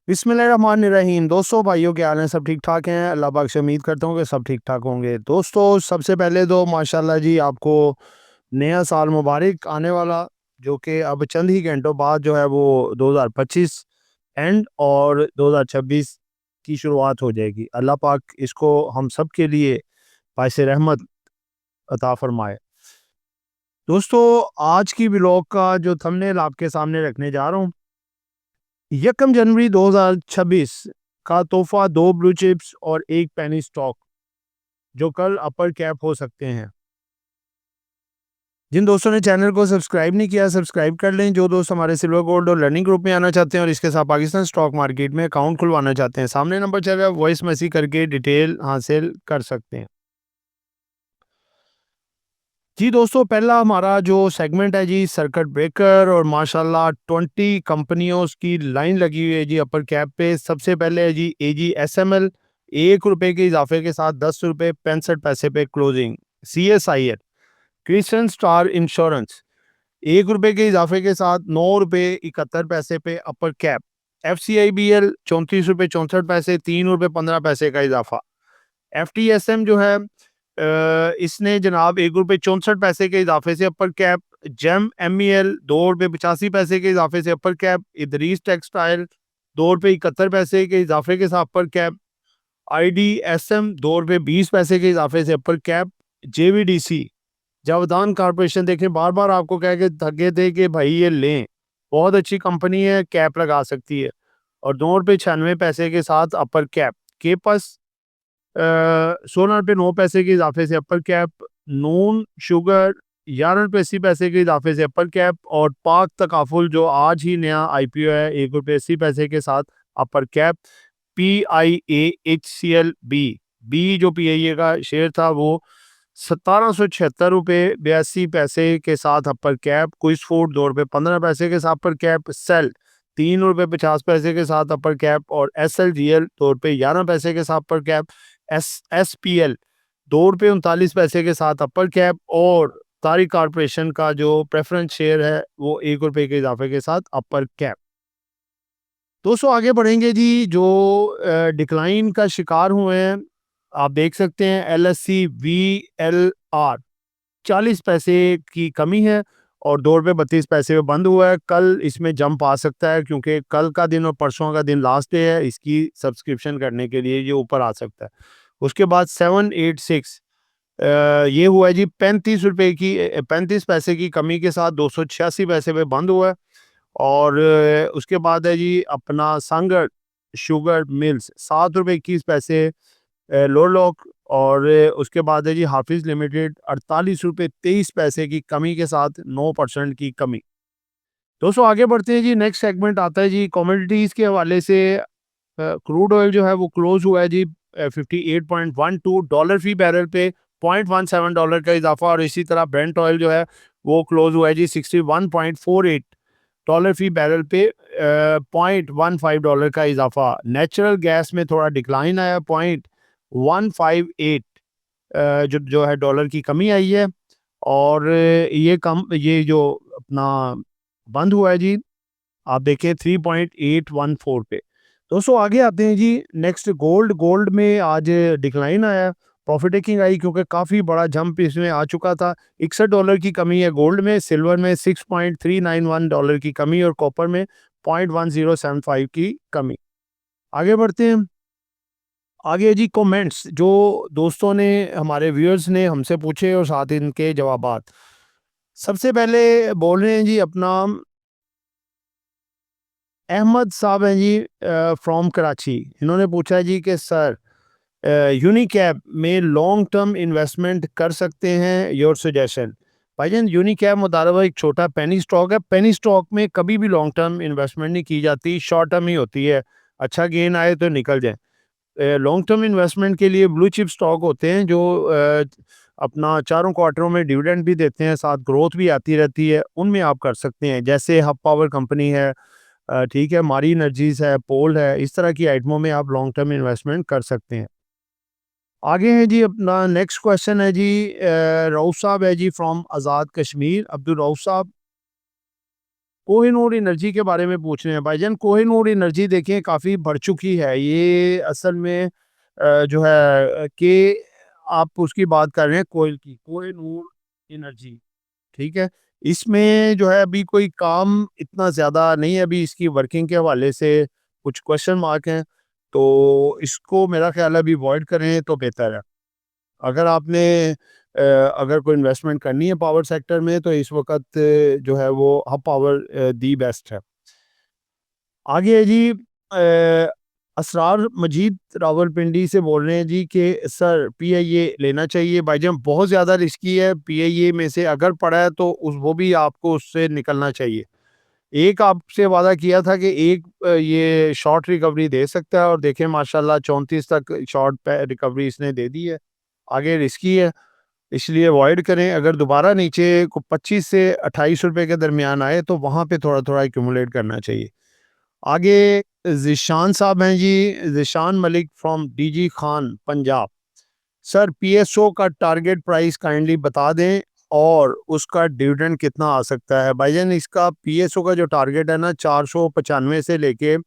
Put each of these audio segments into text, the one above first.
बिस्मिल्लाहिर्रहमानिर्रहीम। दोस्तों भाइयों क्या हाल हैं? सब ठीक ठाक हैं? अल्लाह पाक से उम्मीद करता हूँ कि सब ठीक ठाक होंगे। दोस्तों सबसे पहले तो माशाल्लाह जी आपको नया साल मुबारक आने वाला, जो कि अब चंद ही घंटों बाद जो है वो 2025 एंड और 2026 की शुरुआत हो जाएगी। अल्लाह पाक इसको हम सब के लिए बाइस रहमत अता फरमाए। दोस्तों आज की व्लॉग का जो थंबनेल आपके सामने रखने जा रहा हूँ, 1 जनवरी 2026 का तोहफा 2 ब्लू चिप्स और 1 पेनी स्टॉक, जो कल अपर कैप हो सकते हैं। जिन दोस्तों ने चैनल को सब्सक्राइब नहीं किया, सब्सक्राइब कर लें। जो दोस्त हमारे सिल्वर गोल्ड और लर्निंग ग्रुप में आना चाहते हैं और इसके साथ पाकिस्तान स्टॉक मार्केट में अकाउंट खुलवाना चाहते हैं, सामने नंबर चल रहा है, वॉइस मैसेज करके डिटेल हासिल कर सकते हैं। जी दोस्तों, पहला हमारा जो सेगमेंट है जी, सर्किट ब्रेकर, और माशाल्लाह 20 कंपनियों की लाइन लगी हुई है जी अपर कैप पे। सबसे पहले है जी AGSML, ₹1 के इजाफे के साथ ₹10.65 पे क्लोजिंग। CSIL, क्रिस्टन स्टार इंश्योरेंस, ₹1 के इजाफे के साथ ₹9.71 पे अपर कैप। FCIBL ₹34.64, ₹3.15 का इजाफा। FTSM जो है इसने जनाब ₹1.64 के इजाफे से अपर कैप। जेम MEL ₹2.85 के इजाफे से अपर कैप। इदरीस टेक्सटाइल ₹2.71 के इजाफे के साथ अपर कैप। IDSM ₹2.20 के इजाफे से अपर कैप। JVDC, जावदान कारपोरेशन, देखें बार बार आपको कह के थके थे कि भाई ये लें, बहुत अच्छी कंपनी है, कैप लगा सकती है, और ₹2.96 के साथ अपर कैप। केपस ₹16.09 के इजाफे से अपर कैप। नून शुगर ₹11.80 के इजाफे से अपर कैप। और पाक तकाफुल जो आज ही नया IPO है, ₹1.80 के साथ अपर कैप। PIAHCL बी जो PIA का शेयर था वो ₹1776.82 के साथ अपर कैप। क्विस फूड ₹2.15 के साथ अपर कैप। सेल ₹3.50 के साथ अपर कैप। और SLGL ₹2.11 के साथ अपर कैप। SPL ₹2.39 के साथ अपर कैप। और तारिक कारपोरेशन का जो प्रेफरेंस शेयर है वो ₹1 के इजाफे के साथ अपर कैप। दोस्तों आगे बढ़ेंगे जी, जो डिक्लाइन का शिकार हुए हैं, आप देख सकते हैं LSE VLR 40 पैसे की कमी है और ₹2.32 पे बंद हुआ है। कल इसमें जंप आ सकता है, क्योंकि कल का दिन और परसों का दिन लास्ट डे है इसकी सब्सक्रिप्शन करने के लिए, ये ऊपर आ सकता है। उसके बाद 786 ये हुआ है जी ₹35 की 35 पैसे की कमी के साथ ₹286 पे बंद हुआ है। और उसके बाद है जी अपना संगठ शुगर मिल्स ₹7.21 लो लॉक। और उसके बाद है जी हाफिज लिमिटेड ₹48.23 की कमी के साथ 9% की कमी। दोस्तों आगे बढ़ते हैं जी, नेक्स्ट सेगमेंट आता है जी कमोडिटीज के हवाले से। क्रूड ऑयल जो है वो क्लोज हुआ है जी $58.12 फी बैरल पे, $0.17 का इजाफा। और इसी तरह ब्रेंट ऑयल जो है वो क्लोज हुआ है जी $61.48 फी बैरल पे, $0.15 का इजाफा। नेचुरल गैस में थोड़ा डिक्लाइन आया, 0.158 जो है डॉलर की कमी आई है। और ये जो अपना बंद हुआ है जी, आप देखें 3.814 पे। दोस्तों आगे आते हैं जी, नेक्स्ट गोल्ड में आज डिक्लाइन आया, प्रॉफिट टेकिंग आई, क्योंकि काफ़ी बड़ा जंप इसमें आ चुका था। $61 की कमी है गोल्ड में। सिल्वर में $6.391 की कमी और कॉपर में 0.1075 की कमी। आगे बढ़ते हैं। आगे जी कमेंट्स जो दोस्तों ने, हमारे व्यूअर्स ने हमसे पूछे और साथ इनके जवाबात। सबसे पहले बोल रहे हैं जी अपना अहमद साहब हैं जी फ्रॉम कराची। इन्होंने पूछा है जी कि सर यूनिकैप में लॉन्ग टर्म इन्वेस्टमेंट कर सकते हैं, योर सजेशन। भाईजान यूनिकैप मुतारबा एक छोटा पेनी स्टॉक है। पेनी स्टॉक में कभी भी लॉन्ग टर्म इन्वेस्टमेंट नहीं की जाती, शॉर्ट टर्म ही होती है। अच्छा गेन आए तो निकल जाए। लॉन्ग टर्म इन्वेस्टमेंट के लिए ब्लू चिप स्टॉक होते हैं, जो अपना चारों क्वार्टरों में डिविडेंड भी देते हैं, साथ ग्रोथ भी आती रहती है, उनमें आप कर सकते हैं। जैसे हब पावर कंपनी है, ठीक है, मारी एनर्जीज है, पोल है, इस तरह की आइटमों में आप लॉन्ग टर्म इन्वेस्टमेंट कर सकते हैं। आगे है जी अपना नेक्स्ट क्वेश्चन है जी, रऊफ साहब है जी फ्रॉम आज़ाद कश्मीर। अब्दुल रऊफ साहब कोहिनूर एनर्जी के बारे में पूछ रहे हैं भाईजान। कोहिनूर एनर्जी देखें काफ़ी बढ़ चुकी है। ये असल में जो है कि आप उसकी बात कर रहे हैं कोयल की, कोहिनूर एनर्जी, ठीक है। इसमें जो है अभी कोई काम इतना ज़्यादा नहीं है, अभी इसकी वर्किंग के हवाले से कुछ क्वेश्चन मार्क हैं, तो इसको मेरा ख्याल है अभी अवॉइड करें तो बेहतर है। अगर आपने अगर कोई इन्वेस्टमेंट करनी है पावर सेक्टर में तो इस वक्त जो है वो हब पावर दी बेस्ट है। आगे है जी असरार मजीद रावलपिंडी से बोल रहे हैं जी कि सर पीआईए लेना चाहिए। भाईजान बहुत ज़्यादा रिस्की है, पीआईए में से अगर पड़ा है तो उस वो भी आपको उससे निकलना चाहिए। एक आपसे वादा किया था कि एक ये शॉर्ट रिकवरी दे सकता है और देखें माशाल्लाह 34 तक शॉर्ट रिकवरी इसने दे दी है। आगे रिस्की है, इसलिए अवॉइड करें। अगर दोबारा नीचे को 25 से 28 रुपए के दरमियान आए तो वहाँ पे थोड़ा-थोड़ा एक्यूमुलेट करना चाहिए। आगे ज़ीशान साहब हैं ji, Zeeshan Malik from DG Khan Punjab. Sir PSO का टारगेट प्राइस काइंडली बता दें और उसका डिविडेंड कितना आ सकता है। भाईजान इसका पीएसओ का जो टारगेट है ना 495 से लेके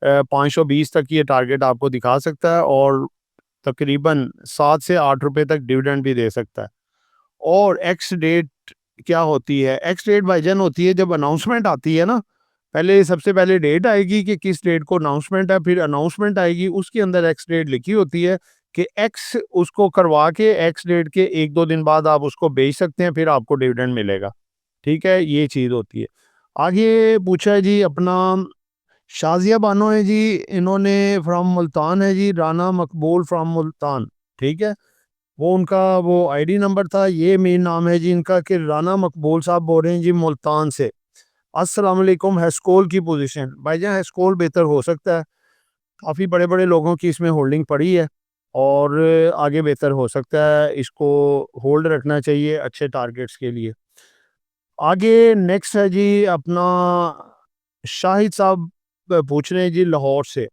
520 तक ये टारगेट आपको दिखा सकता है और तकरीबन 7 से 8 रुपए तक डिविडेंड भी दे सकता है। और एक्स डेट क्या होती है? एक्स डेट भाईजान होती है जब अनाउंसमेंट आती है ना, पहले सबसे पहले डेट आएगी कि किस डेट को अनाउंसमेंट है, फिर अनाउंसमेंट आएगी, उसके अंदर एक्स डेट लिखी होती है कि एक्स उसको करवा के एक्स डेट के 1-2 दिन बाद आप उसको बेच सकते हैं, फिर आपको डिविडेंड मिलेगा। ठीक है? ये चीज़ होती है। आगे पूछा है जी अपना शाज़िया बानो है जी, इन्होंने फ्रॉम मुल्तान है जी, राना मकबूल फ्रॉम मुल्तान, ठीक है? वो उनका वो आईडी नंबर था, ये मेन नाम है जी इनका कि राना मकबूल साहब बोल रहे हैं जी मुल्तान से। अस्सलाम वालेकुम, हेस्कोल की पोजीशन भाईजान हेस्कोल बेहतर हो सकता है, काफ़ी बड़े-बड़े लोगों की इसमें होल्डिंग पड़ी है और आगे बेहतर हो सकता है, इसको होल्ड रखना चाहिए अच्छे टारगेट्स के लिए। आगे नेक्स्ट है जी अपना शाहिद साहब पूछ रहे हैं जी लाहौर से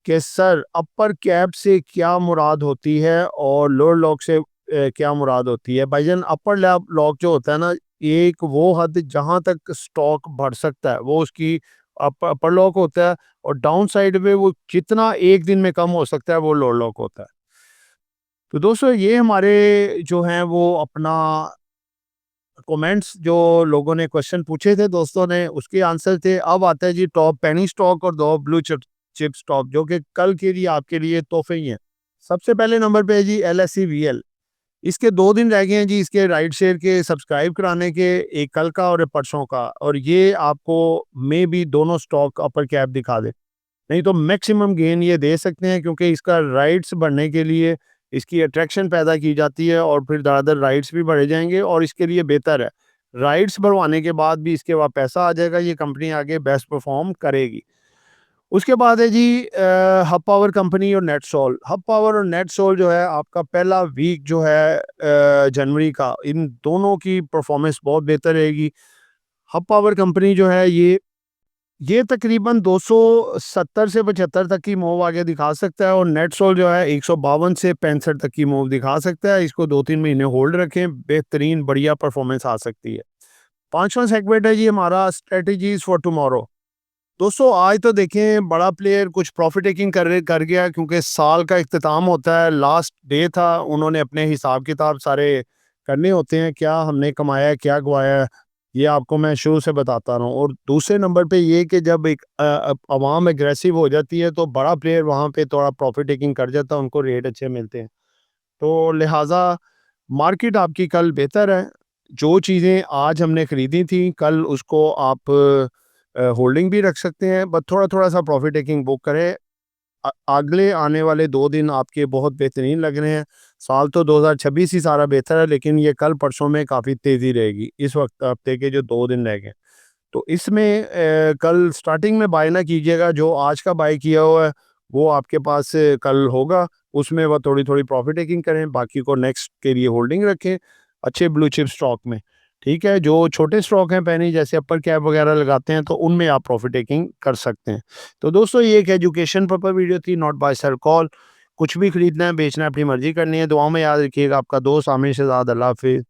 कि सर अपर कैप से क्या मुराद होती है और लोअर लॉक से क्या मुराद होती है। भाईजान अपर लॉक जो होता है ना, एक वो हद जहां तक स्टॉक बढ़ सकता है वो उसकी अपर लॉक होता है और डाउन साइड में वो जितना एक दिन में कम हो सकता है वो लोअर लॉक होता है। तो दोस्तों ये हमारे जो हैं वो अपना कमेंट्स जो लोगों ने क्वेश्चन पूछे थे दोस्तों ने उसके आंसर थे। अब आता है जी टॉप पेनी स्टॉक और दो ब्लू चिप स्टॉक जो कि कल के लिए आपके लिए तोहफे ही हैं। सबसे पहले नंबर पे है जी LSEVL। इसके 2 दिन रह गए हैं जी इसके राइट शेयर के सब्सक्राइब कराने के, एक कल का और एक परसों का, और ये आपको मे बी दोनों स्टॉक अपर कैप दिखा दे, नहीं तो मैक्सिमम गेन ये दे सकते हैं क्योंकि इसका राइट्स बढ़ने के लिए इसकी अट्रैक्शन पैदा की जाती है और फिर दरअसल राइट्स भी बढ़े जाएंगे और इसके लिए बेहतर है। राइट्स बढ़वाने के बाद भी इसके बाद पैसा आ जाएगा, ये कंपनी आगे बेस्ट परफॉर्म करेगी। उसके बाद है जी हब पावर कंपनी और नेटसोल। हब पावर और नेटसोल जो है आपका पहला वीक जो है जनवरी का, इन दोनों की परफॉर्मेंस बहुत बेहतर रहेगी। हब पावर कंपनी जो है ये तकरीबन 270 से 75 तक की मूव आगे दिखा सकता है और नेटसोल जो है 152 से 65 तक की मूव दिखा सकता है। इसको 2-3 महीने होल्ड रखें, बेहतरीन बढ़िया परफॉर्मेंस आ सकती है। पांचवा सेगमेंट है जी हमारा स्ट्रेटजीज फॉर टुमारो। दोस्तों आज तो देखें बड़ा प्लेयर कुछ प्रॉफिट टेकिंग कर गया क्योंकि साल का इख्तिताम होता है, लास्ट डे था, उन्होंने अपने हिसाब किताब सारे करने होते हैं, क्या हमने कमाया है क्या गवाया है, ये आपको मैं शुरू से बताता रहा हूँ। और दूसरे नंबर पे ये कि जब एक अवाम एग्रेसिव हो जाती है तो बड़ा प्लेयर वहाँ पे थोड़ा प्रॉफिट टेकिंग कर जाता है, उनको रेट अच्छे मिलते हैं। तो लिहाजा मार्केट आपकी कल बेहतर है। जो चीज़ें आज हमने खरीदी थी कल उसको आप होल्डिंग भी रख सकते हैं, बट थोड़ा-थोड़ा सा प्रॉफिट टेकिंग बुक करें। अगले आने वाले 2 दिन आपके बहुत बेहतरीन लग रहे हैं। साल तो 2026 ही सारा बेहतर है लेकिन ये कल परसों में काफ़ी तेज़ी रहेगी। इस वक्त हफ्ते के जो 2 दिन रह गए। तो इसमें कल स्टार्टिंग में बाय ना कीजिएगा, जो आज का बाय किया हुआ है वो आपके पास कल होगा, उसमें वह थोड़ी-थोड़ी प्रॉफिट टेकिंग करें, बाकी को नेक्स्ट के लिए होल्डिंग रखें अच्छे ब्लू चिप स्टॉक में। ठीक है, जो छोटे स्टॉक हैं पैनी जैसे अपर कैप वगैरह लगाते हैं तो उनमें आप प्रॉफिट टेकिंग कर सकते हैं। तो दोस्तों ये एक एजुकेशन पर्पस वीडियो थी, नॉट बाय सर कॉल। कुछ भी खरीदना है बेचना है अपनी मर्जी करनी है। दुआ में याद रखिएगा, आपका दोस्त आमिर शहजाद। अल्लाह हाफिज़।